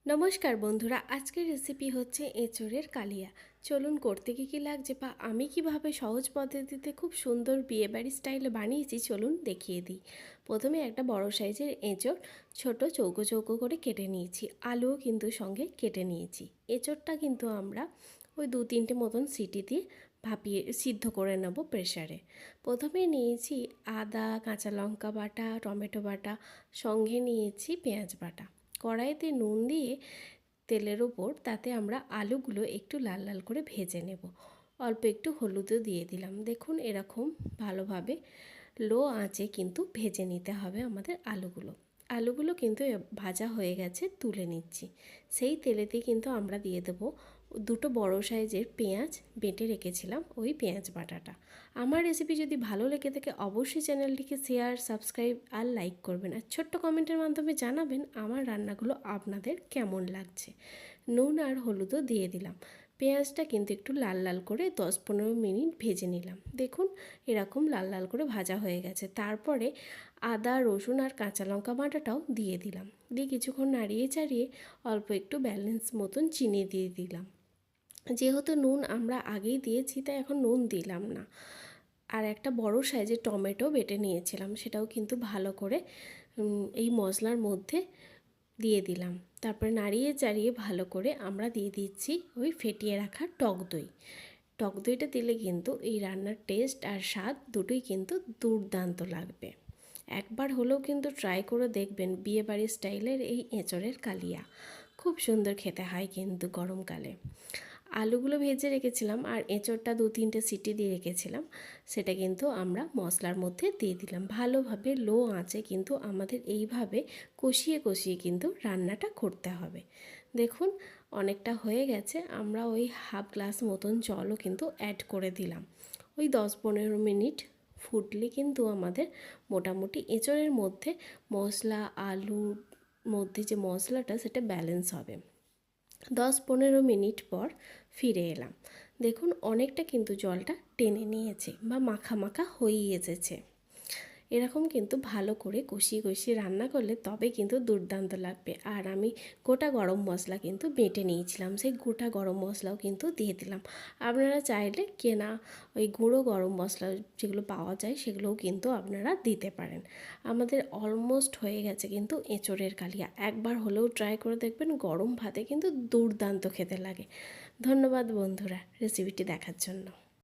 নমস্কার বন্ধুরা, আজকের রেসিপি হচ্ছে এঁচোড়ের কালিয়া। চলুন করতে কী লাগছে বা আমি কিভাবে সহজ পদ্ধতিতে খুব সুন্দর বিয়েবাড়ি স্টাইলে বানিয়েছি চলুন দেখিয়ে দিই। প্রথমে একটা বড় সাইজের এঁচোড় ছোট চৌকো চৌকো করে কেটে নিয়েছি, আলুও কিন্তু সঙ্গে কেটে নিয়েছি। এঁচোড়টা কিন্তু আমরা ওই 2-3টে মতন সিটি দিয়ে ভাপিয়ে সিদ্ধ করে নেব প্রেসারে। প্রথমে নিয়েছি আদা, কাঁচা লঙ্কা বাটা, টমেটো বাটা, সঙ্গে নিয়েছি পেঁয়াজ বাটা। কড়াইতে নুন দিয়ে তেলের ওপর তাতে আমরা আলুগুলো একটু লাল লাল করে ভেজে নেব। অল্প একটু হলুদও দিয়ে দিলাম। দেখুন এরকম ভালোভাবে লো আঁচে কিন্তু ভেজে নিতে হবে আমাদের আলুগুলো কিন্তু ভাজা হয়ে গেছে, তুলে নিচ্ছি। সেই তেলেতে কিন্তু আমরা দিয়ে দেবো 2টো বড় সাইজের পেঁয়াজ বেটে রেখেছিলাম, ওই পেঁয়াজ বাটাটা। আমার রেসিপি যদি ভালো লেগে থাকে অবশ্যই চ্যানেলটিকে শেয়ার, সাবস্ক্রাইব আর লাইক করবেন, আর ছোট্ট কমেন্টের মাধ্যমে জানাবেন আমার রান্নাগুলো আপনাদের কেমন লাগছে। নুন আর হলুদও দিয়ে দিলাম। পেঁয়াজটা কিন্তু একটু লাল লাল করে 10-15 মিনিট ভেজে নিলাম। দেখুন এরকম লাল লাল করে ভাজা হয়ে গেছে। তারপরে আদা, রসুন আর কাঁচা লঙ্কা বাটাটাও দিয়ে দিলাম। দিয়ে কিছুক্ষণ নাড়িয়ে চাড়িয়ে অল্প একটু ব্যালেন্স মতন চিনি দিয়ে দিলাম। যেহেতু নুন আমরা আগেই দিয়েছি তাই এখন নুন দিলাম না। আর একটা বড় সাইজের টমেটো বেটে নিয়েছিলাম, সেটাও কিন্তু ভালো করে এই মশলার মধ্যে দিয়ে দিলাম। তারপরে নাড়িয়ে চাড়িয়ে ভালো করে আমরা দিয়ে দিচ্ছি ওই ফেটিয়ে রাখা টক দই। টক দইটা দিলে কিন্তু এই রান্নার টেস্ট আর স্বাদ দুটোই কিন্তু দুর্দান্ত লাগবে। একবার হলেও কিন্তু ট্রাই করে দেখবেন বিয়েবাড়ির স্টাইলের এই এঁচোড়ের কালিয়া। খুব সুন্দর খেতে হয় কিন্তু গরমকালে। আলুগুলো ভেজে রেখেছিলাম আর এঁচোড়টা 2-3টে সিটি দিয়ে রেখেছিলাম, সেটা কিন্তু আমরা মশলার মধ্যে দিয়ে দিলাম। ভালোভাবে লো আঁচে কিন্তু আমাদের এইভাবে কষিয়ে কষিয়ে কিন্তু রান্নাটা করতে হবে। দেখুন অনেকটা হয়ে গেছে, আমরা ওই হাফ গ্লাস মতন জলও কিন্তু অ্যাড করে দিলাম। ওই 10-15 মিনিট ফুটলে কিন্তু আমাদের মোটামুটি এঁচোড়ের মধ্যে মশলা, আলুর মধ্যে যে মশলাটা সেটা ব্যালেন্স হবে। 10-15 মিনিট পর ফিরে এলাম। দেখুন অনেকটা কিন্তু জলটা টেনে নিয়েছে বা মাখা মাখা হয়েই এসেছে। এরকম কিন্তু ভালো করে কষিয়ে কষিয়ে রান্না করলে তবে কিন্তু দুর্দান্ত লাগবে। আর আমি গোটা গরম মশলা কিন্তু বেটে নিয়েছিলাম, সেই গোটা গরম মশলাও কিন্তু দিয়ে দিলাম। আপনারা চাইলে কেনা ওই গুঁড়ো গরম মশলা যেগুলো পাওয়া যায় সেগুলোও কিন্তু আপনারা দিতে পারেন। আমাদের অলমোস্ট হয়ে গেছে কিন্তু এঁচোড়ের কালিয়া। একবার হলেও ট্রাই করে দেখবেন, গরম ভাতে কিন্তু দুর্দান্ত খেতে লাগে। ধন্যবাদ বন্ধুরা রেসিপিটি দেখার জন্য।